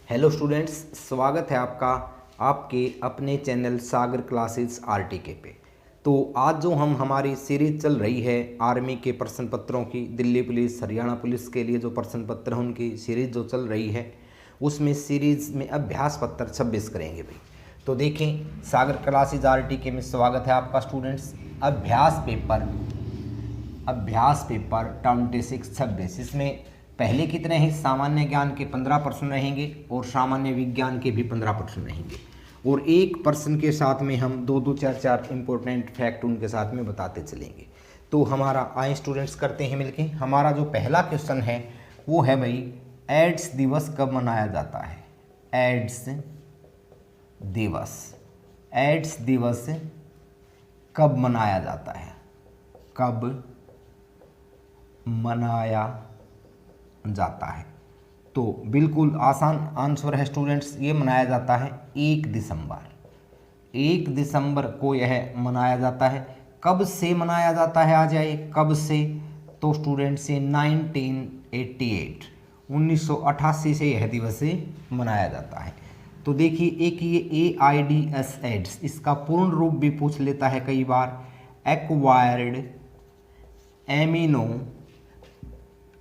Hello students, स्वागत है आपका आपके अपने चैनल सागर क्लासेस आरटीके पे। तो आज जो हमारी सीरीज चल रही है आर्मी के प्रश्न पत्रों की, दिल्ली पुलिस हरियाणा पुलिस के लिए जो प्रश्न पत्र हैं उनकी सीरीज जो चल रही है, उसमें सीरीज में अभ्यास पत्र 26 करेंगे भाई। तो देखें, सागर क्लासेस आरटीके में स्वागत है आपका स्टूडेंट्स। अभ्यास पेपर 26 इसमें पहले कितने हैं? सामान्य ज्ञान के 15 प्रश्न रहेंगे और सामान्य विज्ञान के भी 15 प्रश्न रहेंगे, और एक प्रश्न के साथ में हम दो चार इंपॉर्टेंट फैक्ट उनके साथ में बताते चलेंगे। तो हमारा आए स्टूडेंट्स करते हैं मिलके। हमारा जो पहला क्वेश्चन है वो है भाई, एड्स दिवस कब मनाया जाता है? एड्स दिवस कब मनाया जाता है? कब मनाया जाता है? तो बिल्कुल आसान आंसर है स्टूडेंट्स, ये मनाया जाता है 1 दिसंबर को यह मनाया जाता है। कब से मनाया जाता है? आ जाए कब से, तो स्टूडेंट्स से 1988 से यह दिवस मनाया जाता है। तो देखिए, एक ये AIDS एड्स, इसका पूर्ण रूप भी पूछ लेता है कई बार। एक्वायर्ड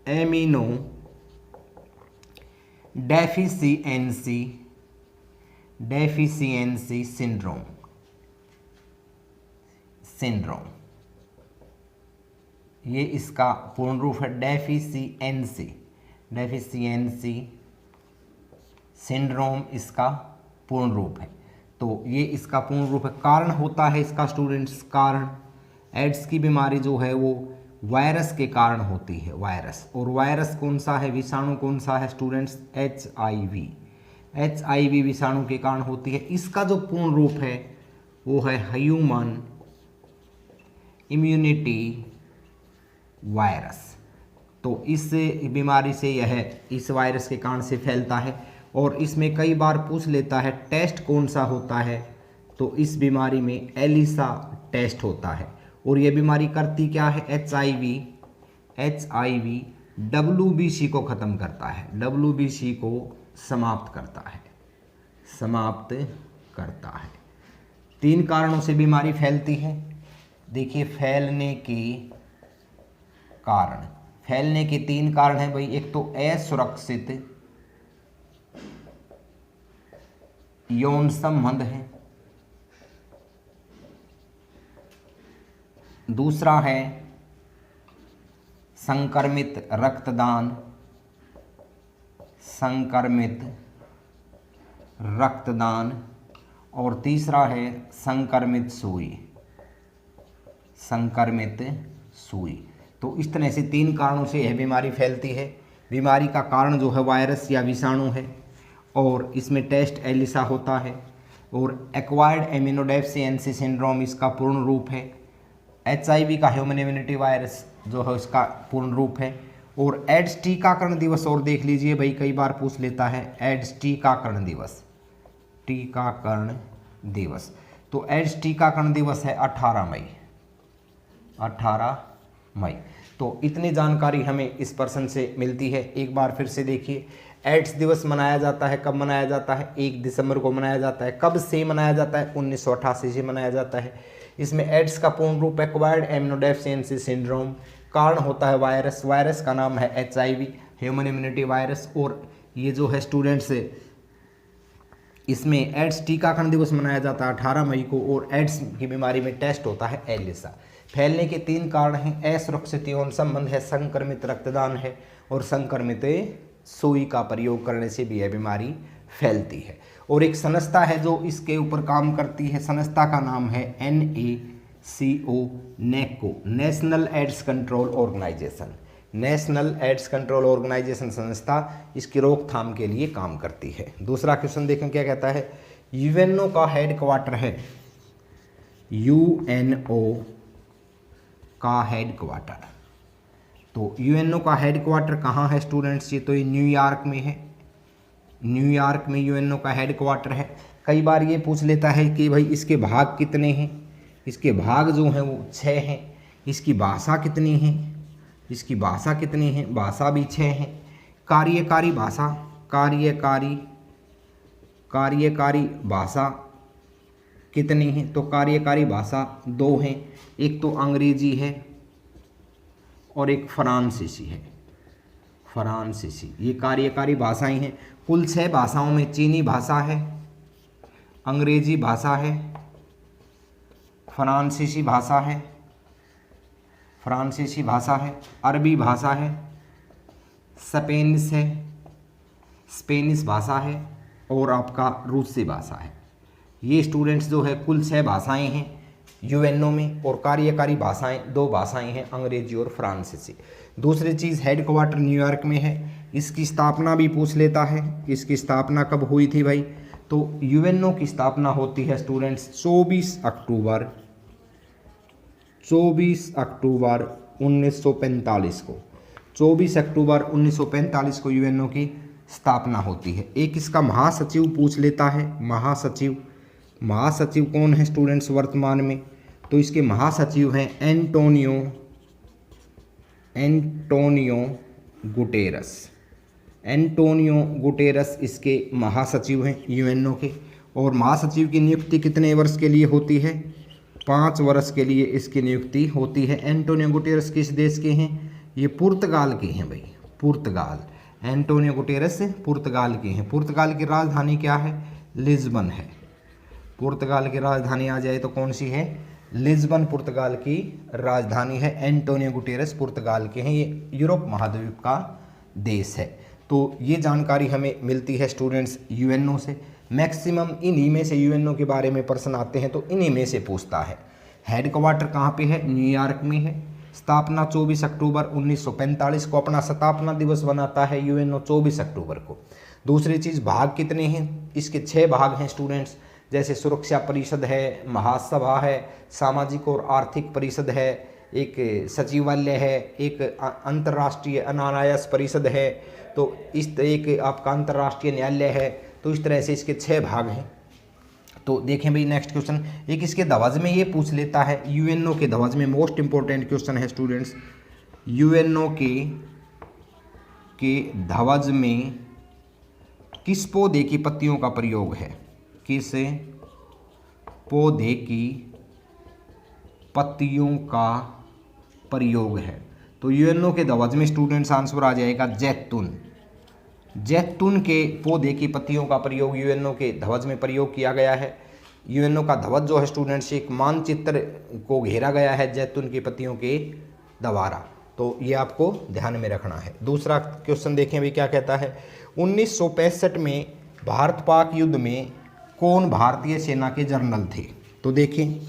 एमिनो डेफिशिएंसी सिंड्रोम, ये इसका पूर्ण रूप है। डेफिशिएंसी सिंड्रोम इसका पूर्ण रूप है। तो ये इसका पूर्ण रूप है। कारण होता है इसका स्टूडेंट्स, कारण एड्स की बीमारी जो है वो वायरस के कारण होती है, वायरस। और वायरस कौन सा है, विषाणु कौन सा है स्टूडेंट्स? HIV विषाणु के कारण होती है। इसका जो पूर्ण रूप है वो है ह्यूमन इम्यूनिटी वायरस। तो इस बीमारी से इस वायरस के कारण से फैलता है, और इसमें कई बार पूछ लेता है टेस्ट कौन सा होता है। तो इस बीमारी में एलिसा टेस्ट होता है। और ये बीमारी करती क्या है? HIV WBC को ख़त्म करता है, WBC को समाप्त करता है। 3 कारणों से बीमारी फैलती है। देखिए, फैलने के 3 कारण हैं भाई। एक तो असुरक्षित यौन संबंध है, दूसरा है संक्रमित रक्तदान, और तीसरा है संक्रमित सुई। तो इस तरह से 3 कारणों से यह बीमारी फैलती है। बीमारी का कारण जो है वायरस या विषाणु है, और इसमें टेस्ट एलिसा होता है। और एक्वायर्ड इम्यूनोडेफिशिएंसी सिंड्रोम इसका पूर्ण रूप है। HIV का ह्यूमन इम्यूनिटी वायरस जो है उसका पूर्ण रूप है। और एड्स टीकाकरण दिवस, और देख लीजिए भाई, कई बार पूछ लेता है एड्स टीकाकरण दिवस। तो एड्स टीकाकरण दिवस है 18 मई। तो इतनी जानकारी हमें इस प्रश्न से मिलती है। एक बार फिर से देखिए, एड्स दिवस मनाया जाता है, कब मनाया जाता है? 1 दिसंबर को मनाया जाता है। कब से मनाया जाता है? 1988 से मनाया जाता है। इसमें एड्स का पूर्ण रूप एक्वायर्ड इम्यूनोडेफिशिएंसी सिंड्रोम, कारण होता है वायरस का नाम है HIV ह्यूमन इम्यूनिटी वायरस। और ये जो है स्टूडेंट्स, इसमें एड्स टीकाकरण दिवस मनाया जाता है 18 मई को, और एड्स की बीमारी में टेस्ट होता है एलिसा। फैलने के 3 कारण हैं, असुरक्षित यौन संबंध है, संक्रमित रक्तदान है, और संक्रमित सुई का प्रयोग करने से भी यह बीमारी फैलती है। और एक संस्था है जो इसके ऊपर काम करती है, संस्था का नाम है NACO, national AIDS control organization संस्था इसकी रोकथाम के लिए काम करती है। दूसरा क्वेश्चन देखें क्या कहता है। UNO का हेडक्वार्टर है, UNO का हेडक्वार्टर। तो UNO का हेडक्वार्टर कहाँ है स्टूडेंट्स? ये तो ये न्यूयॉर्क में है। न्यूयॉर्क में UNO का हेडक्वार्टर है। कई बार ये पूछ लेता है कि भाई इसके भाग कितने हैं? इसके भाग जो हैं वो 6 हैं। इसकी भाषा कितनी है? इसकी भाषा कितनी है? भाषा भी 6 हैं। कार्यकारी कार्यकारी भाषा कितनी हैं? तो कार्यकारी भाषा 2 हैं, एक तो अंग्रेजी है और एक फ्रांसीसी है। फ्रांसीसी, ये कार्यकारी भाषाएं हैं। कुल 6 भाषाओं में चीनी भाषा है, अंग्रेजी भाषा है, फ्रांसीसी भाषा है, अरबी भाषा है, स्पेनिश भाषा है और आपका रूसी भाषा है। ये स्टूडेंट्स जो है कुल 6 भाषाएं हैं यूएनओ में, और कार्यकारी भाषाएं 2 भाषाएं हैं, अंग्रेजी और फ्रांसीसी। दूसरी चीज़, हेडक्वार्टर न्यूयॉर्क में है। इसकी स्थापना भी पूछ लेता है, इसकी स्थापना कब हुई थी भाई? तो यूएनओ की स्थापना होती है स्टूडेंट्स 24 अक्टूबर 1945 को। 24 अक्टूबर 1945 को यूएनओ की स्थापना होती है। एक इसका महासचिव पूछ लेता है, महासचिव कौन है स्टूडेंट्स वर्तमान में? तो इसके महासचिव हैं एंटोनियो गुटेरस इसके महासचिव हैं यूएनओ के। और महासचिव की नियुक्ति कितने वर्ष के लिए होती है? 5 वर्ष के लिए इसकी नियुक्ति होती है। एंटोनियो गुटेरस किस देश के हैं? ये पुर्तगाल के हैं भाई, पुर्तगाल। एंटोनियो गुटेरस पुर्तगाल के हैं। पुर्तगाल की राजधानी क्या है? लिस्बन है। पुर्तगाल की राजधानी आ जाए तो कौन सी है? लिस्बन पुर्तगाल की राजधानी है। एंटोनियो गुटेरस पुर्तगाल के हैं, ये यूरोप महाद्वीप का देश है। तो ये जानकारी हमें मिलती है स्टूडेंट्स यूएनओ से। मैक्सिमम इन्हीं में से यूएनओ के बारे में प्रश्न आते हैं, तो इन्हीं में से पूछता है। हेडक्वार्टर कहाँ पे है? न्यूयॉर्क में है। स्थापना 24 अक्टूबर 1945 को, अपना स्थापना दिवस बनाता है यूएनओ 24 अक्टूबर को। दूसरी चीज़, भाग कितने हैं? इसके 6 भाग हैं स्टूडेंट्स, जैसे सुरक्षा परिषद है, महासभा है, सामाजिक और आर्थिक परिषद है, एक सचिवालय है, एक अंतर्राष्ट्रीय अनायास परिषद है, तो इस एक आपका अंतर्राष्ट्रीय न्यायालय है। तो इस तरह से इसके 6 भाग हैं। तो देखें भाई नेक्स्ट क्वेश्चन, एक इसके ध्वज में ये पूछ लेता है, यूएनओ के ध्वज में मोस्ट इंपॉर्टेंट क्वेश्चन है स्टूडेंट्स, यूएनओ के ध्वज में किस पौधे की पत्तियों का प्रयोग है? किस पौधे की पत्तियों का प्रयोग है? तो यूएनओ के ध्वज में स्टूडेंट्स आंसर आ जाएगा जैतून के पौधे की पत्तियों का प्रयोग यूएनओ के ध्वज में प्रयोग किया गया है। यूएनओ का ध्वज जो है स्टूडेंट्स एक मानचित्र को घेरा गया है जैतून की पत्तियों के द्वारा, तो ये आपको ध्यान में रखना है। दूसरा क्वेश्चन देखें भी क्या कहता है, 1965 में भारत पाक युद्ध में कौन भारतीय सेना के जनरल थे? तो देखें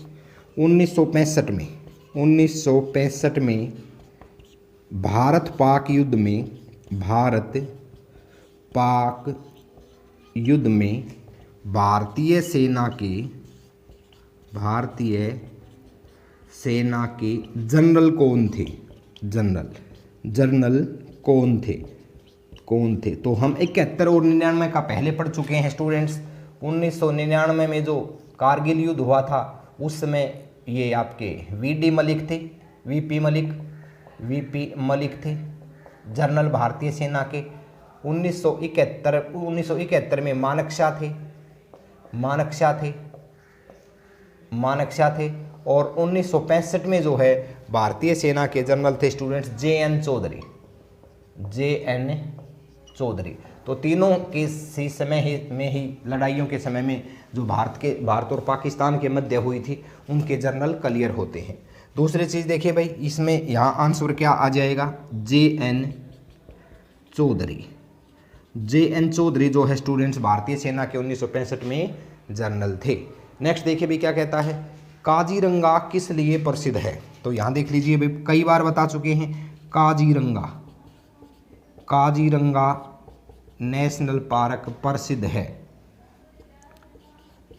1965 में भारत पाक युद्ध में भारतीय सेना के जनरल कौन थे? जनरल कौन थे? तो हम 71 और 99 का पहले पढ़ चुके हैं स्टूडेंट्स। 1999 में जो कारगिल युद्ध हुआ था उस समय ये आपके वीपी मलिक थे जनरल भारतीय सेना के। 1971 में मानेकशॉ थे और 1965 में जो है भारतीय सेना के जनरल थे स्टूडेंट्स जे.एन. चौधरी। तो तीनों के समय में ही लड़ाइयों के समय में जो भारत और पाकिस्तान के मध्य हुई थी उनके जनरल क्लियर होते हैं। दूसरी चीज़ देखिए भाई, इसमें यहाँ आंसर क्या आ जाएगा? जे.एन. चौधरी जो है स्टूडेंट्स भारतीय सेना के 1965 में जनरल थे। नेक्स्ट देखिए भी क्या कहता है, काजीरंगा किस लिए प्रसिद्ध है? तो यहाँ देख लीजिए भाई, कई बार बता चुके हैं। काजीरंगा नेशनल पार्क प्रसिद्ध है।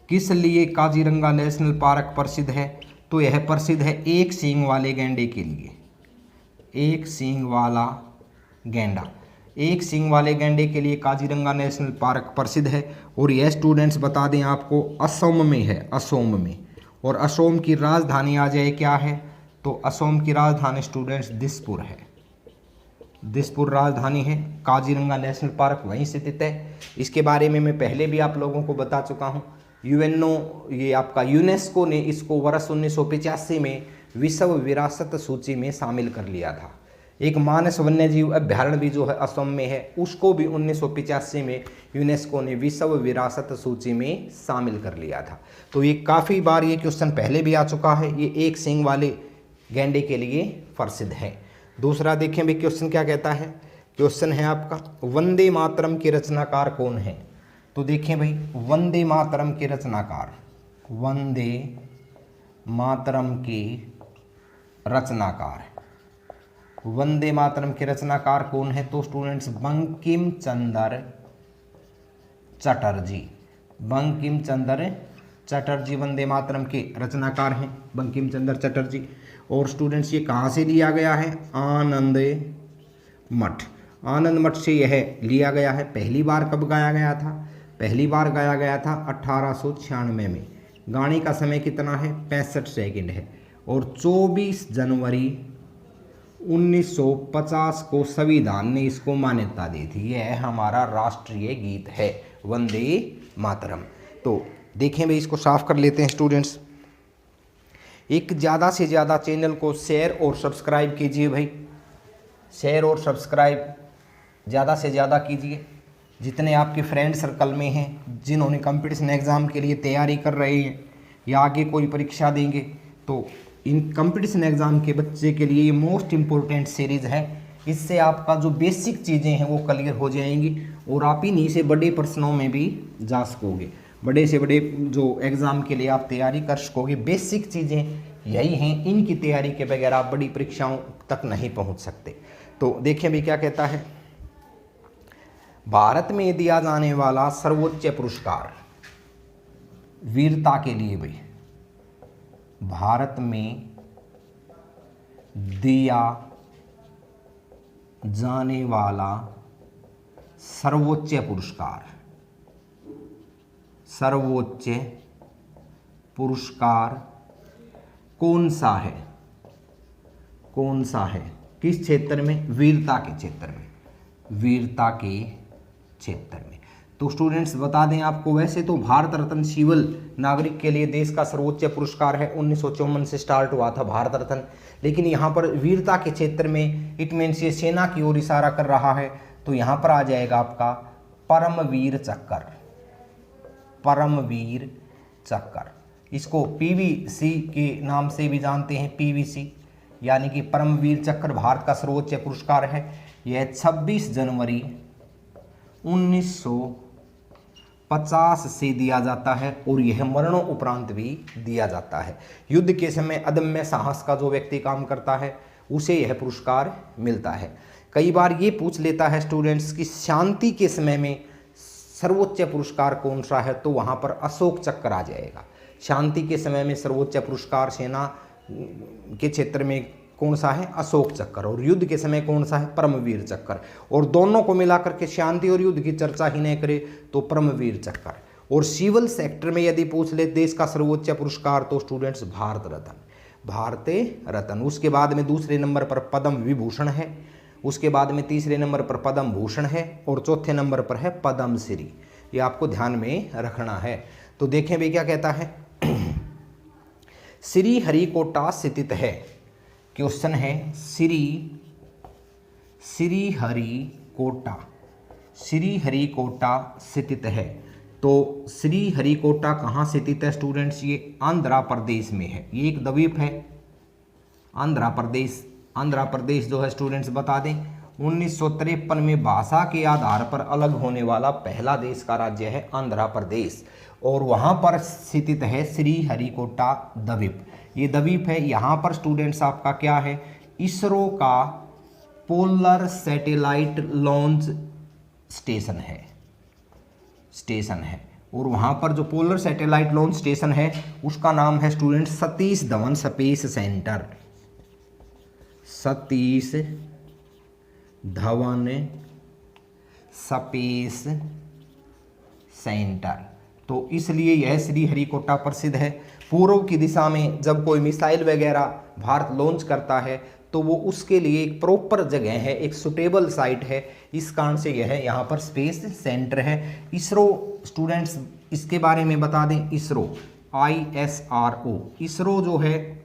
किस लिए काजीरंगा नेशनल पार्क प्रसिद्ध है? तो यह प्रसिद्ध है एक सींग वाले गैंडे के लिए। एक सींग वाले गैंडे के लिए काजीरंगा नेशनल पार्क प्रसिद्ध है। और यह स्टूडेंट्स बता दें आपको असम में है, और असम की राजधानी आ जाए क्या है? तो असम की राजधानी स्टूडेंट्स दिसपुर है। दिसपुर राजधानी है। काजीरंगा नेशनल पार्क वहीं स्थित है। इसके बारे में मैं पहले भी आप लोगों को बता चुका हूँ। ये आपका यूनेस्को ने इसको वर्ष 1985 में विश्व विरासत सूची में शामिल कर लिया था। एक मानस वन्यजीव अभ्यारण्य भी जो है असम में है, उसको भी 1985 में यूनेस्को ने विश्व विरासत सूची में शामिल कर लिया था। तो ये काफ़ी बार ये क्वेश्चन पहले भी आ चुका है। ये एक सींग वाले गैंडे के लिए प्रसिद्ध है। दूसरा देखें भाई क्वेश्चन क्या कहता है। क्वेश्चन है आपका वंदे मातरम के रचनाकार कौन है। तो देखें भाई वंदे मातरम के रचनाकार, वंदे मातरम के रचनाकार, वंदे मातरम के रचनाकार कौन है। तो स्टूडेंट्स बंकिम चंद्र चटर्जी, बंकिम चंद्र चटर्जी वंदे मातरम के रचनाकार हैं, बंकिम चंद्र चटर्जी। और स्टूडेंट्स ये कहाँ से लिया गया है। आनंद मठ, आनंद मठ से यह लिया गया है। पहली बार कब गाया गया था। पहली बार गाया गया था 1896 में। गाने का समय कितना है 65 सेकंड है। और 24 जनवरी 1950 को संविधान ने इसको मान्यता दी थी। यह हमारा राष्ट्रीय गीत है वंदे मातरम। तो देखें भाई इसको साफ कर लेते हैं स्टूडेंट्स। एक ज़्यादा से ज़्यादा चैनल को शेयर और सब्सक्राइब कीजिए भाई, शेयर और सब्सक्राइब ज़्यादा से ज़्यादा कीजिए। जितने आपके फ्रेंड सर्कल में हैं जिन्होंने कंपटीशन एग्ज़ाम के लिए तैयारी कर रहे हैं या आगे कोई परीक्षा देंगे, तो इन कंपटीशन एग्ज़ाम के बच्चे के लिए ये मोस्ट इम्पोर्टेंट सीरीज़ है। इससे आपका जो बेसिक चीज़ें हैं वो क्लियर हो जाएंगी और आप इन्हीं से बड़े प्रश्नों में भी जा सकोगे। बड़े से बड़े जो एग्ज़ाम के लिए आप तैयारी कर सकोगे। बेसिक चीज़ें यही हैं, इनकी तैयारी के बगैर आप बड़ी परीक्षाओं तक नहीं पहुंच सकते। तो देखिए भी क्या कहता है। भारत में दिया जाने वाला सर्वोच्च पुरस्कार वीरता के लिए भाई, भारत में दिया जाने वाला सर्वोच्च पुरस्कार, सर्वोच्च पुरस्कार कौन सा है, कौन सा है, किस क्षेत्र में, वीरता के क्षेत्र में, वीरता के क्षेत्र में। तो स्टूडेंट्स बता दें आपको, वैसे तो भारत रत्न सिविल नागरिक के लिए देश का सर्वोच्च पुरस्कार है, 1954 से स्टार्ट हुआ था भारत रत्न। लेकिन यहाँ पर वीरता के क्षेत्र में इट मीन्स ये सेना की ओर इशारा कर रहा है, तो यहाँ पर आ जाएगा आपका परमवीर चक्र, परमवीर चक्र। इसको पीवीसी के नाम से भी जानते हैं, पीवीसी यानी कि परमवीर चक्र भारत का सर्वोच्च पुरस्कार है। यह 26 जनवरी 1950 से दिया जाता है और यह मरणों उपरांत भी दिया जाता है। युद्ध के समय अदम्य साहस का जो व्यक्ति काम करता है उसे यह पुरस्कार मिलता है। कई बार ये पूछ लेता है स्टूडेंट्स कि शांति के समय में सर्वोच्च पुरस्कार कौन सा है, तो वहाँ पर अशोक चक्र आ जाएगा। शांति के समय में सर्वोच्च पुरस्कार सेना के क्षेत्र में कौन सा है, अशोक चक्र। और युद्ध के समय कौन सा है, परमवीर चक्र। और दोनों को मिलाकर के शांति और युद्ध की चर्चा ही नहीं करे तो परमवीर चक्र। और सिविल सेक्टर में यदि पूछ ले देश का सर्वोच्च पुरस्कार, तो स्टूडेंट्स भारत रत्न, भारत रत्न। उसके बाद में दूसरे नंबर पर पद्म विभूषण है, उसके बाद में तीसरे नंबर पर पद्म भूषण है और चौथे नंबर पर है पद्म श्री। ये आपको ध्यान में रखना है। तो देखें भी क्या कहता है। श्री हरिकोटा स्थित है। क्वेश्चन है श्री हरिकोटा, श्री हरिकोटा स्थित है। तो श्री हरिकोटा कहाँ स्थित है स्टूडेंट्स, ये आंध्र प्रदेश में है। ये एक द्वीप है आंध्र प्रदेश। आंध्र प्रदेश जो है स्टूडेंट्स बता दें 1953 में भाषा के आधार पर अलग होने वाला पहला देश का राज्य है आंध्र प्रदेश। और वहाँ पर स्थित है श्री हरिकोटा द्वीप। ये द्वीप है। यहाँ पर स्टूडेंट्स आपका क्या है, इसरो का पोलर सैटेलाइट लॉन्च स्टेशन है, स्टेशन है। और वहाँ पर जो पोलर सैटेलाइट लॉन्च स्टेशन है उसका नाम है students Satish Dhawan space centre, Satish Dhawan space centre. तो इसलिए यह श्री हरिकोटा प्रसिद्ध है। पूर्व की दिशा में जब कोई मिसाइल वगैरह भारत लॉन्च करता है तो वो उसके लिए एक प्रॉपर जगह है, एक सुटेबल साइट है, इस कारण से यह है यहाँ पर स्पेस सेंटर है। इसरो स्टूडेंट्स इसके बारे में बता दें, इसरो ISRO, इसरो जो है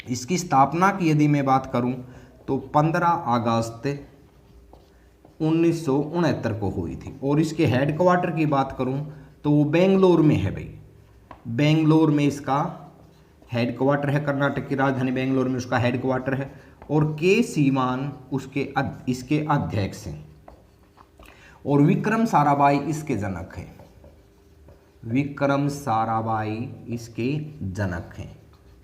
इसकी स्थापना की यदि मैं बात करूं तो 15 अगस्त 1969 को हुई थी। और इसके हेडक्वार्टर की बात करूं तो वो बेंगलोर में है भाई, बेंगलोर में इसका हेडक्वार्टर है, कर्नाटक की राजधानी बेंगलोर में उसका हेडक्वार्टर है। और के सीवान इसके अध्यक्ष हैं। और विक्रम साराभाई इसके जनक हैं, विक्रम साराभाई इसके जनक हैं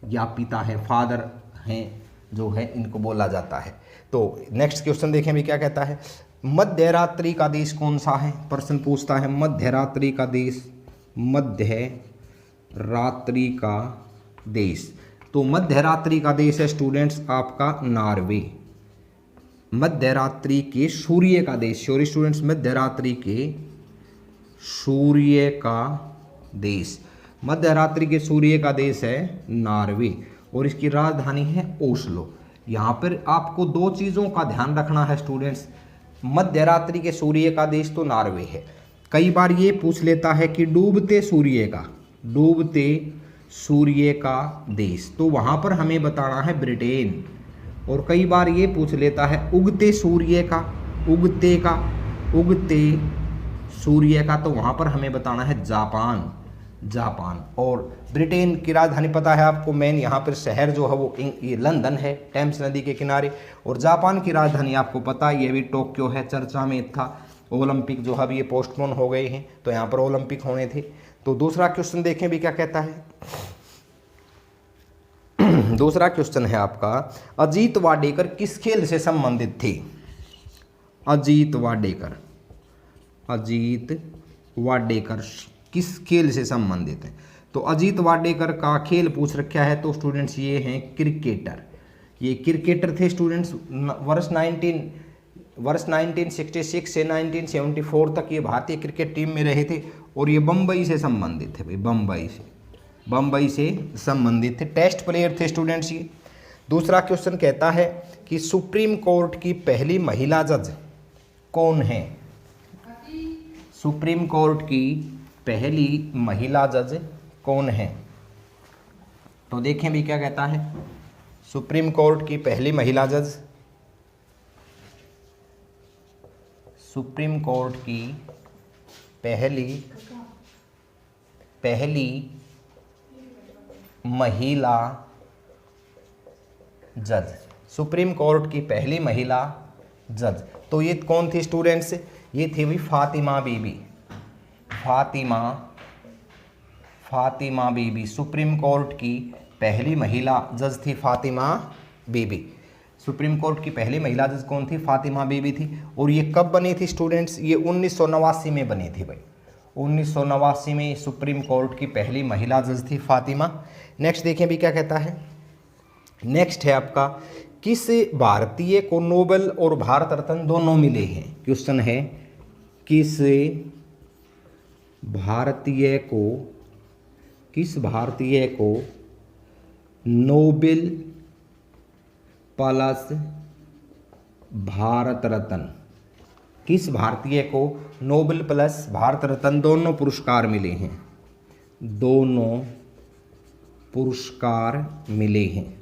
या पिता है, फादर हैं जो है, इनको बोला जाता है। तो नेक्स्ट क्वेश्चन देखें भी क्या कहता है। मध्य रात्रि का देश कौन सा है, प्रश्न पूछता है मध्य रात्रि का देश, मध्य रात्रि का देश। तो मध्य रात्रि का देश है स्टूडेंट्स आपका नॉर्वे, मध्य रात्रि के सूर्य का देश, सॉरी स्टूडेंट्स, मध्य रात्रि के सूर्य का देश, मध्य रात्रि के सूर्य का देश है नॉर्वे। और इसकी राजधानी है ओस्लो। यहाँ पर आपको दो चीज़ों का ध्यान रखना है स्टूडेंट्स, मध्य रात्रि के सूर्य का देश तो नॉर्वे है। कई बार ये पूछ लेता है कि डूबते सूर्य का, डूबते सूर्य का देश, तो वहाँ पर हमें बताना है ब्रिटेन। और कई बार ये पूछ लेता है उगते सूर्य का, उगते सूर्य का, तो वहाँ पर हमें बताना है जापान, जापान। और ब्रिटेन की राजधानी पता है आपको, मेन यहाँ पर शहर जो है वो ये लंदन है, टेम्स नदी के किनारे। और जापान की राजधानी आपको पता है ये भी टोक्यो है, चर्चा में था। ओलंपिक जो है अभी ये पोस्टपोन हो गए हैं, तो यहाँ पर ओलंपिक होने थे। तो दूसरा क्वेश्चन देखें भी क्या कहता है। दूसरा क्वेश्चन है आपका, अजीत वाडेकर किस खेल से संबंधित थे, अजीत वाडेकर, अजीत वाडेकर किस खेल से संबंधित है। तो अजीत वाडेकर का खेल पूछ रखा है, तो स्टूडेंट्स ये हैं क्रिकेटर, ये क्रिकेटर थे स्टूडेंट्स। वर्ष 1966 से 1974 तक ये भारतीय क्रिकेट टीम में रहे थे। और ये बम्बई से संबंधित थे भाई, बम्बई से संबंधित थे, टेस्ट प्लेयर थे स्टूडेंट्स ये। दूसरा क्वेश्चन कहता है कि सुप्रीम कोर्ट की पहली महिला जज कौन है, सुप्रीम कोर्ट की पहली महिला जज कौन है। तो देखें भी क्या कहता है, सुप्रीम कोर्ट की पहली महिला जज, सुप्रीम कोर्ट की पहली महिला जज, सुप्रीम कोर्ट की पहली महिला जज। तो ये कौन थी स्टूडेंट्स, ये थी भी फातिमा बीबी, फातिमा बीबी सुप्रीम कोर्ट की पहली महिला जज थी, फातिमा बीबी। सुप्रीम कोर्ट की पहली महिला जज कौन थी, फातिमा बीबी थी। और ये कब बनी थी स्टूडेंट्स, ये 1989 में बनी थी भाई, 1989 में सुप्रीम कोर्ट की पहली महिला जज थी फातिमा। नेक्स्ट देखें भी क्या कहता है। नेक्स्ट है आपका, किस भारतीय को नोबेल और भारत रत्न दोनों मिले हैं। क्वेश्चन है किस भारतीय को नोबेल प्लस भारत रत्न, किस भारतीय को नोबेल प्लस भारत रत्न दोनों पुरस्कार मिले हैं, दोनों पुरस्कार मिले हैं।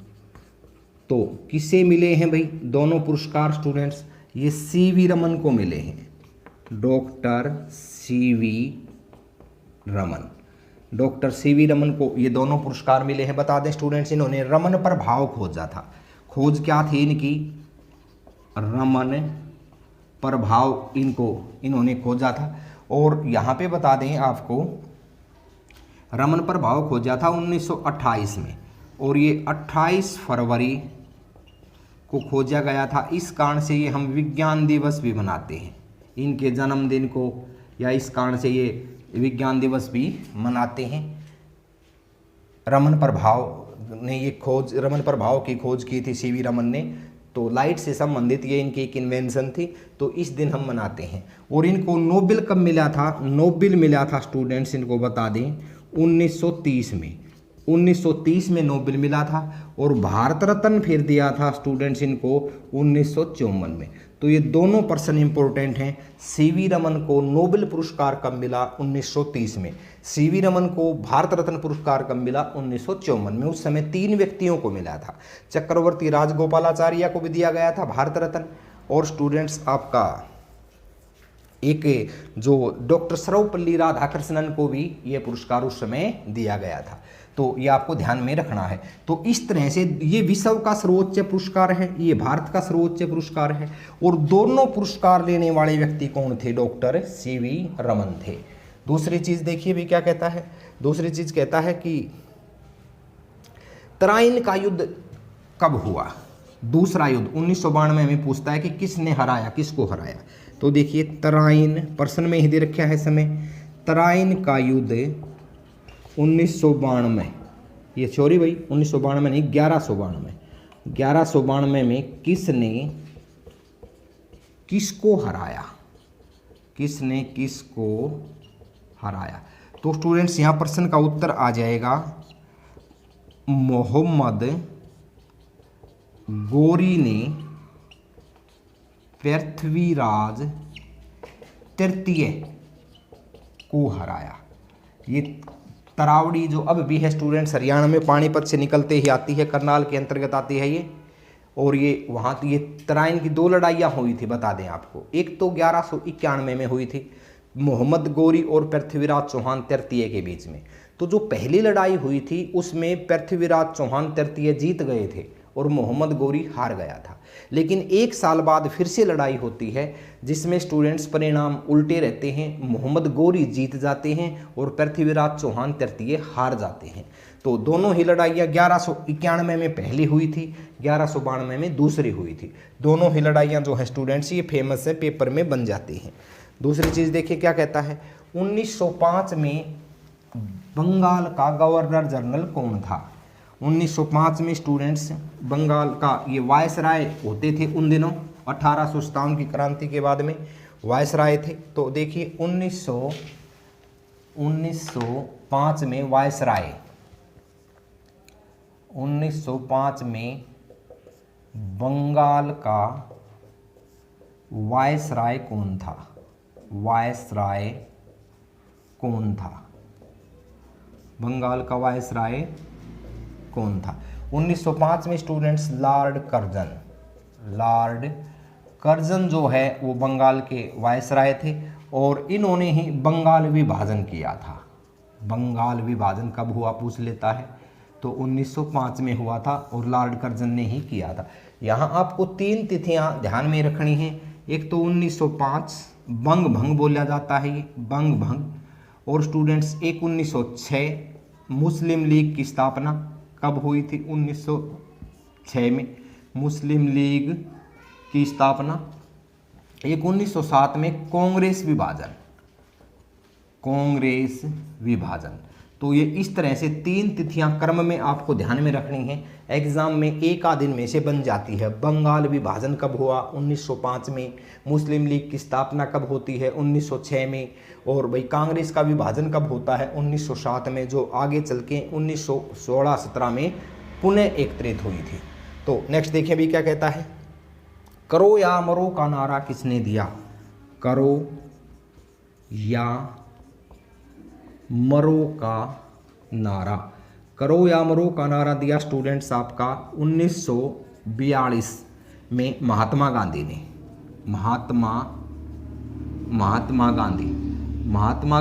तो किसे मिले हैं भाई दोनों पुरस्कार स्टूडेंट्स, ये सीवी रमन को मिले हैं, डॉक्टर सीवी रमन को ये दोनों पुरस्कार मिले हैं। बता दें स्टूडेंट्स, इन्होंने रमन प्रभाव खोजा था। खोज क्या थी इनकी, रमन प्रभाव इन्होंने खोजा था। और यहाँ पे बता दें आपको, रमन प्रभाव खोजा था 1928 में, और ये 28 फरवरी को खोजा गया था। इस कारण से ये हम विज्ञान दिवस भी मनाते हैं, इनके जन्मदिन को, या इस कारण से ये विज्ञान दिवस भी मनाते हैं। रमन प्रभाव की खोज की थी सीवी रमन ने। तो लाइट से संबंधित ये इनकी एक इन्वेंशन थी, तो इस दिन हम मनाते हैं। और इनको नोबेल कब मिला था, नोबेल मिला था स्टूडेंट्स, इनको बता दें 1930 में, 1930 में नोबेल मिला था, और भारत रत्न फिर दिया था स्टूडेंट्स इनको 1954 में। तो ये दोनों पर्सन इंपॉर्टेंट हैं। सीवी रमन को नोबेल पुरस्कार कब मिला? 1930 में। सीवी रमन को भारत रत्न पुरस्कार कब मिला? 1954 में। उस समय 3 व्यक्तियों को मिला था। चक्रवर्ती राजगोपालाचार्य को भी दिया गया था भारत रत्न, और स्टूडेंट्स आपका एक जो डॉक्टर सर्वपल्ली राधाकृष्णन को भी ये पुरस्कार उस समय दिया गया था। तो ये आपको ध्यान में रखना है। तो इस तरह से ये विश्व का सर्वोच्च पुरस्कार है, ये भारत का सर्वोच्च पुरस्कार है, और दोनों पुरस्कार लेने वाले व्यक्ति कौन थे? डॉक्टर सीवी रमन थे। दूसरी चीज देखिए भी क्या कहता है। दूसरी चीज कहता है कि तराइन का युद्ध कब हुआ? दूसरा युद्ध 1992 में पूछता है कि किसने हराया, किसको हराया। तो देखिए तराइन पर्सन में ही दे रखा है समय। तराइन का युद्ध 1992, ये सॉरी भाई 1992 नहीं, 1192 में किसने किसको हराया? किसने किसको हराया? तो स्टूडेंट्स यहाँ प्रश्न का उत्तर आ जाएगा मोहम्मद गोरी ने पृथ्वीराज तृतीय को हराया। ये तरावड़ी जो अब भी है स्टूडेंट्स हरियाणा में, पानीपत से निकलते ही आती है, करनाल के अंतर्गत आती है ये। और ये वहाँ ये तराइन की 2 लड़ाइयाँ हुई थी, बता दें आपको। एक तो 1191 में हुई थी मोहम्मद गोरी और पृथ्वीराज चौहान तृतीय के बीच में। तो जो पहली लड़ाई हुई थी उसमें पृथ्वीराज चौहान तृतीय जीत गए थे और मोहम्मद गोरी हार गया था। लेकिन 1 साल बाद फिर से लड़ाई होती है जिसमें स्टूडेंट्स परिणाम उल्टे रहते हैं। मोहम्मद गोरी जीत जाते हैं और पृथ्वीराज चौहान तृतीय हार जाते हैं। तो दोनों ही लड़ाइयाँ 1191 में पहली हुई थी, 1192 में दूसरी हुई थी। दोनों ही लड़ाइयाँ जो है स्टूडेंट्स ये फेमस है, पेपर में बन जाती हैं। दूसरी चीज़ देखिए क्या कहता है। 1905 में बंगाल का गवर्नर जनरल कौन था? 1905 में स्टूडेंट्स बंगाल का ये वायसराय होते थे उन दिनों, 1857 की क्रांति के बाद में वायसराय थे। तो देखिए 1905 में वायसराय, 1905 में बंगाल का वायसराय कौन था? वायसराय कौन था? बंगाल का वायसराय कौन था? 1905 में स्टूडेंट्स लॉर्ड कर्जन जो है वो बंगाल के वायसराय थे, और इन्होंने ही बंगाल विभाजन किया था। बंगाल विभाजन कब हुआ पूछ लेता है, तो 1905 में हुआ था और लॉर्ड कर्जन ने ही किया था। यहाँ आपको 3 तिथियाँ ध्यान में रखनी हैं। एक तो 1905 बंग भंग बोला जाता है, ये बंग भंग। और स्टूडेंट्स एक 1906 मुस्लिम लीग की स्थापना कब हुई थी? 1906 में मुस्लिम लीग की स्थापना। एक 1907 में कांग्रेस विभाजन। तो ये इस तरह से 3 तिथियां क्रम में आपको ध्यान में रखनी है। एग्जाम में एक आध दिन में से बन जाती है। बंगाल विभाजन कब हुआ? 1905 में। मुस्लिम लीग की स्थापना कब होती है? 1906 में। और भाई कांग्रेस का विभाजन कब होता है? 1907 में, जो आगे चल के 1916-17 में पुनः एकत्रित हुई थी। तो नेक्स्ट देखिए भी क्या कहता है। करो या मरो का नारा किसने दिया? करो या मरो का नारा, करो या मरो का नारा दिया स्टूडेंट्स आपका 1942 में महात्मा गांधी ने। महात्मा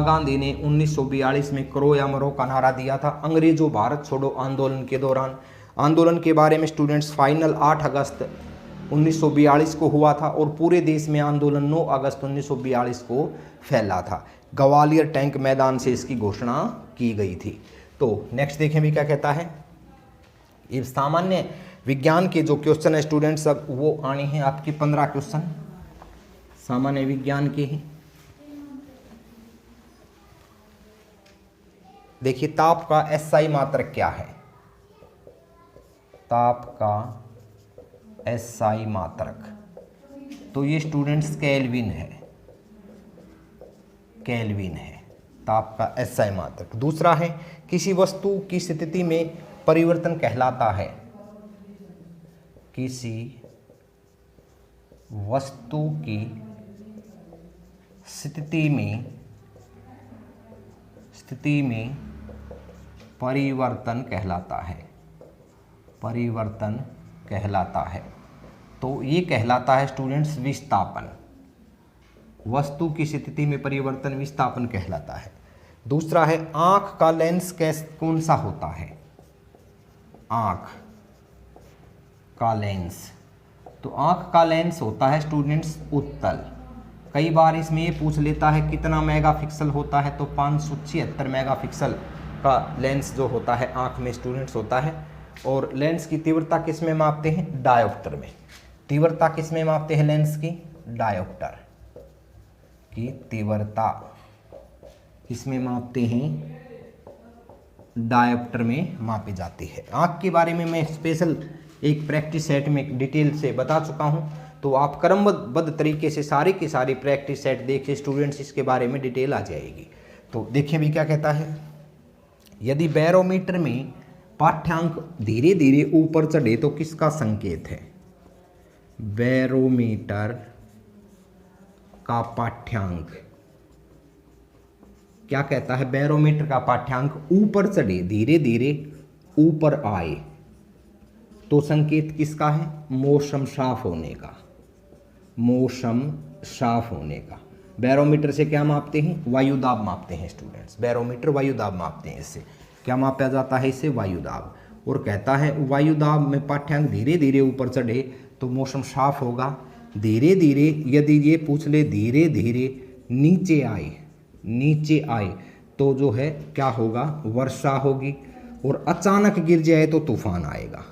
गांधी ने 1942 में करो या मरो का नारा दिया था अंग्रेजों भारत छोड़ो आंदोलन के दौरान। आंदोलन के बारे में स्टूडेंट्स फाइनल 8 अगस्त 1942 को हुआ था और पूरे देश में आंदोलन 9 अगस्त 1942 को फैला था। ग्वालियर टैंक मैदान से इसकी घोषणा की गई थी। तो नेक्स्ट देखें भी क्या कहता है। ये सामान्य विज्ञान के जो क्वेश्चन है स्टूडेंट्स अब वो आने हैं आपके 15 क्वेश्चन सामान्य विज्ञान के हैं। देखिए ताप का एसआई मात्रक क्या है? ताप का एसआई मात्रक तो ये स्टूडेंट्स केल्विन है। विस्थाप का SI मात्रक। दूसरा है किसी वस्तु की स्थिति में परिवर्तन कहलाता है, किसी वस्तु की स्थिति में परिवर्तन कहलाता है, परिवर्तन कहलाता है। तो ये कहलाता है स्टूडेंट्स विस्थापन। वस्तु की स्थिति में परिवर्तन विस्थापन कहलाता है। दूसरा है आंख का लेंस कौन सा होता है, आंख का लेंस। तो आंख का लेंस होता है स्टूडेंट्स उत्तल। कई बार इसमें ये पूछ लेता है कितना मेगापिक्सल होता है, तो 576 मेगापिक्सल का लेंस जो होता है आंख में स्टूडेंट्स होता है। और लेंस की तीव्रता किस में मापते हैं, डायोप्टर में। तीव्रता किस में मापते हैं लेंस की, डायोप्टर की तीव्रता किसमें मापते हैं, डायोप्टर में मापी जाती है। आँख के बारे में मैं स्पेशल एक प्रैक्टिस सेट में डिटेल से बता चुका हूँ, तो आप क्रमबद्ध तरीके से सारी की सारी प्रैक्टिस सेट देखिए स्टूडेंट्स, इसके बारे में डिटेल आ जाएगी। तो देखिए भी क्या कहता है, यदि बैरोमीटर में पाठ्यांक धीरे धीरे ऊपर चढ़े तो किसका संकेत है, बैरोमीटर का पाठ्यांक क्या कहता है, बैरोमीटर का पाठ्यांक ऊपर चढ़े, धीरे धीरे ऊपर आए तो संकेत किसका है, मौसम साफ होने का, मौसम साफ होने का। बैरोमीटर से क्या मापते हैं, वायुदाब मापते हैं स्टूडेंट्स। बैरोमीटर वायुदाब मापते हैं, इससे क्या मापा जाता है, इससे वायुदाब। और कहता है वायुदाब में पाठ्यांक धीरे धीरे ऊपर चढ़े तो मौसम साफ होगा। धीरे धीरे यदि ये पूछ ले धीरे धीरे नीचे आए, नीचे आए तो जो है क्या होगा, वर्षा होगी। और अचानक गिर जाए तो तूफान आएगा,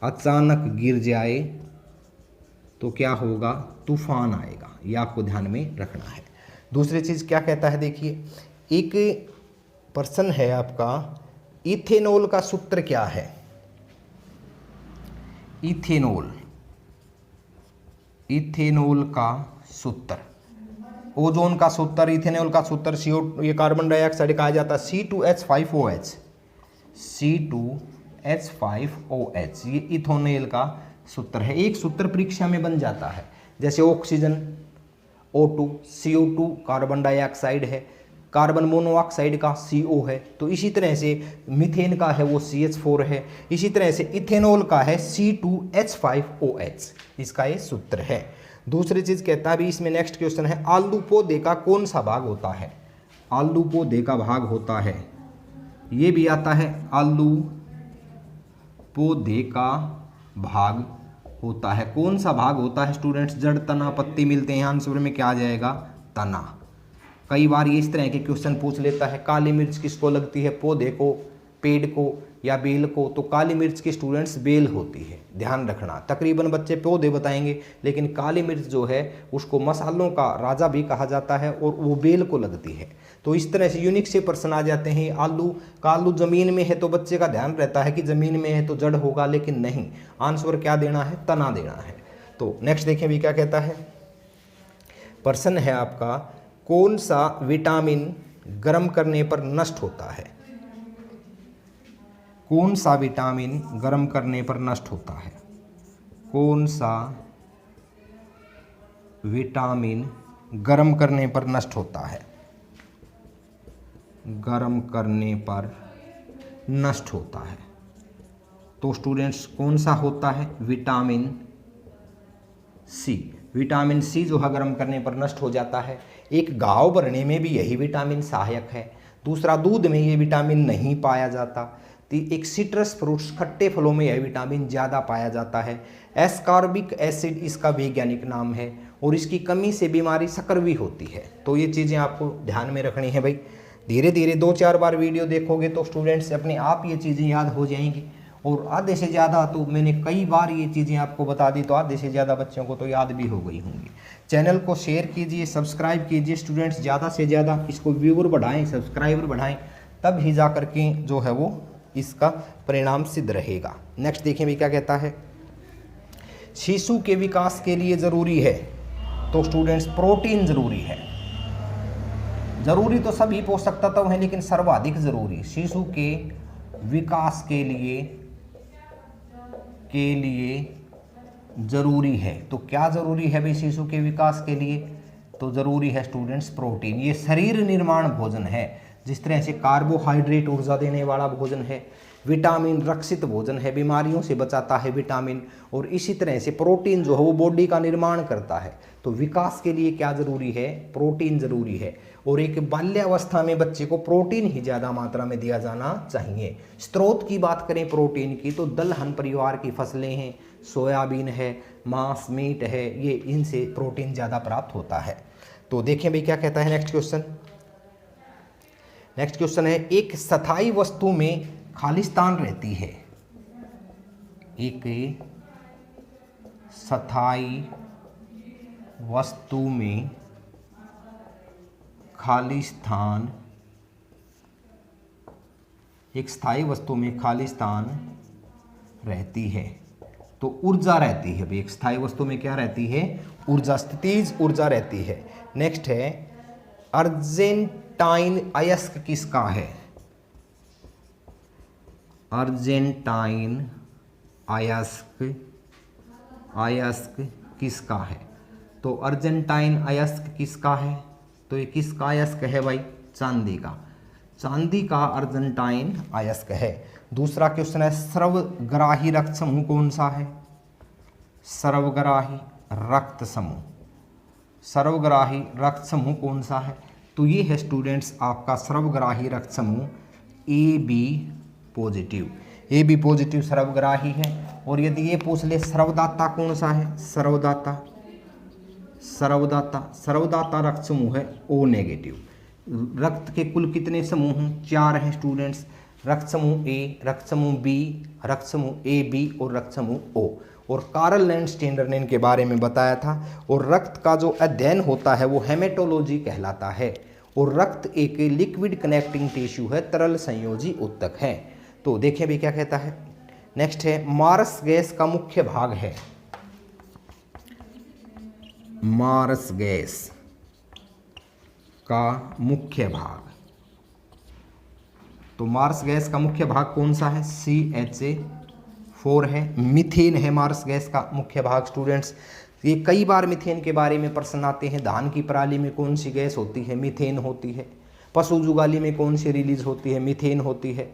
अचानक गिर जाए तो क्या होगा, तूफान आएगा। ये आपको ध्यान में रखना है। दूसरी चीज़ क्या कहता है, देखिए एक प्रश्न है आपका, इथेनॉल का सूत्र क्या है, इथेनॉल, इथेनॉल का सूत्र, ओजोन का सूत्र, इथेनॉल का सूत्र CO, ये कार्बन डाइऑक्साइड कहा जाता है C2H5OH, C2H5OH, ये इथेनॉल का सूत्र है। एक सूत्र परीक्षा में बन जाता है, जैसे oxygen O2, CO2 carbon dioxide है, कार्बन मोनोऑक्साइड का CO है, तो इसी तरह से मीथेन का है वो CH4 है, इसी तरह से इथेनॉल का है C2H5OH, इसका ये सूत्र है। दूसरी चीज़ कहता है भी इसमें नेक्स्ट क्वेश्चन है, आलू पौधे का कौन सा भाग होता है, आलू पौधे का भाग होता है, ये भी आता है, आलू पौधे का भाग होता है। कौन सा भाग होता है स्टूडेंट्स, जड़, तना, पत्ती मिलते हैं, आंसर में क्या आ जाएगा, तना। कई बार ये इस तरह के क्वेश्चन पूछ लेता है, काली मिर्च किसको लगती है, पौधे को, पेड़ को या बेल को, तो काली मिर्च की स्टूडेंट्स बेल होती है, ध्यान रखना। तकरीबन बच्चे पौधे बताएंगे, लेकिन काली मिर्च जो है उसको मसालों का राजा भी कहा जाता है और वो बेल को लगती है। तो इस तरह से यूनिक से प्रश्न आ जाते हैं। आलू का, आलू ज़मीन में है तो बच्चे का ध्यान रहता है कि ज़मीन में है तो जड़ होगा, लेकिन नहीं, आंसर क्या देना है, तना देना है। तो नेक्स्ट देखें भी क्या कहता है, प्रश्न है आपका, कौन सा विटामिन गर्म करने पर नष्ट होता है, कौन सा विटामिन गर्म करने पर नष्ट होता है, कौन सा विटामिन गर्म करने पर नष्ट होता है, गर्म करने पर नष्ट होता है। तो स्टूडेंट्स कौन सा होता है, विटामिन सी। विटामिन सी जो है गर्म करने पर नष्ट हो जाता है। एक घाव भरने में भी यही विटामिन सहायक है। दूसरा, दूध में ये विटामिन नहीं पाया जाता। एक सिट्रस फ्रूट्स, खट्टे फलों में यह विटामिन ज़्यादा पाया जाता है। एस्कॉर्बिक एसिड इसका वैज्ञानिक नाम है, और इसकी कमी से बीमारी सकरवी होती है। तो ये चीज़ें आपको ध्यान में रखनी है भाई। धीरे धीरे 2-4 बार वीडियो देखोगे तो स्टूडेंट्स अपने आप ये चीज़ें याद हो जाएंगी। और आधे से ज़्यादा तो मैंने कई बार ये चीज़ें आपको बता दी, तो आधे से ज़्यादा बच्चों को तो याद भी हो गई होंगी। चैनल को शेयर कीजिए, सब्सक्राइब कीजिए स्टूडेंट्स, ज़्यादा से ज़्यादा इसको व्यूअर बढ़ाएं, सब्सक्राइबर बढ़ाएं, तब ही जा कर के जो है वो इसका परिणाम सिद्ध रहेगा। नेक्स्ट देखें भी क्या कहता है, शिशु के विकास के लिए ज़रूरी है, तो स्टूडेंट्स प्रोटीन ज़रूरी है। जरूरी तो सभी पोषक तत्व हैं, लेकिन सर्वाधिक जरूरी शिशु के विकास के लिए जरूरी है। तो क्या जरूरी है भाई शिशु के विकास के लिए? तो जरूरी है स्टूडेंट्स प्रोटीन। ये शरीर निर्माण भोजन है। जिस तरह से कार्बोहाइड्रेट ऊर्जा देने वाला भोजन है, विटामिन रक्षित भोजन है, बीमारियों से बचाता है विटामिन, और इसी तरह से प्रोटीन जो है वो बॉडी का निर्माण करता है। तो विकास के लिए क्या जरूरी है? प्रोटीन जरूरी है। और एक बाल्यावस्था में बच्चे को प्रोटीन ही ज़्यादा मात्रा में दिया जाना चाहिए। स्रोत की बात करें प्रोटीन की तो दलहन परिवार की फसलें हैं, सोयाबीन है, मांस मीट है, ये इनसे प्रोटीन ज़्यादा प्राप्त होता है। तो देखें भाई क्या कहता है नेक्स्ट क्वेश्चन। नेक्स्ट क्वेश्चन है, एक स्थायी वस्तु में खालिस्तान रहती है। एक स्थायी वस्तु में खालिस्तान, एक स्थायी वस्तु में खालिस्तान रहती है तो ऊर्जा रहती है। एक स्थायी वस्तु में क्या रहती है? ऊर्जा, स्थितिज ऊर्जा रहती है। नेक्स्ट है, अर्जेंटाइन अयस्क किसका है? अर्जेंटाइन अयस्क किसका है? तो अर्जेंटाइन अयस्क किसका है? तो ये किसका अयस्क है भाई? चांदी का। चांदी का अर्जेंटाइन अयस्क है। दूसरा क्वेश्चन है, सर्वग्राही रक्त समूह कौन सा है? सर्वग्राही रक्त समूह, सर्वग्राही रक्त समूह कौन सा है? तो ये है स्टूडेंट्स आपका सर्वग्राही रक्त समूह AB पॉजिटिव। AB पॉजिटिव सर्वग्राही है। और यदि ये पूछ ले सर्वदाता कौन सा है? सर्वदाता रक्त समूह है O नेगेटिव। रक्त के कुल कितने समूह हैं? 4 हैं स्टूडेंट्स। रक्त समूह A, रक्त समूह B, रक्त समूह AB और रक्त समूह O। और कार्ल लैंडस्टेनर ने इनके बारे में बताया था। और रक्त का जो अध्ययन होता है वो हेमेटोलॉजी कहलाता है। और रक्त एक लिक्विड कनेक्टिंग टिश्यू है, तरल संयोजी ऊतक है। तो देखें भी क्या कहता है। नेक्स्ट है, मार्स गैस का मुख्य भाग है। मार्स गैस का मुख्य भाग, तो मार्स गैस का मुख्य भाग कौन सा है? CH4 है। मीथेन है मार्स गैस का मुख्य भाग स्टूडेंट्स। ये कई बार मीथेन के बारे में प्रश्न आते हैं। धान की पराली में कौन सी गैस होती है? मीथेन होती है। पशु जुगाली में कौन सी रिलीज होती है? मीथेन होती है।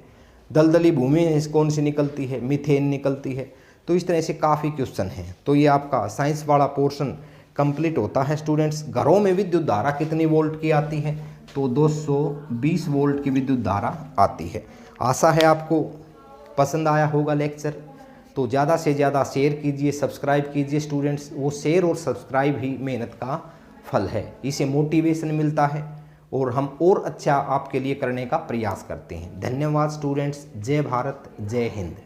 दलदली भूमि में कौन सी निकलती है? मीथेन निकलती है। तो इस तरह से काफ़ी क्वेश्चन हैं। तो ये आपका साइंस वाला पोर्शन कंप्लीट होता है स्टूडेंट्स। घरों में विद्युत धारा कितनी वोल्ट की आती है? तो 220 वोल्ट की विद्युत धारा आती है। आशा है आपको पसंद आया होगा लेक्चर। तो ज़्यादा से ज़्यादा शेयर कीजिए, सब्सक्राइब कीजिए स्टूडेंट्स। वो शेयर और सब्सक्राइब ही मेहनत का फल है। इसे मोटिवेशन मिलता है और हम और अच्छा आपके लिए करने का प्रयास करते हैं। धन्यवाद स्टूडेंट्स। जय भारत, जय हिंद।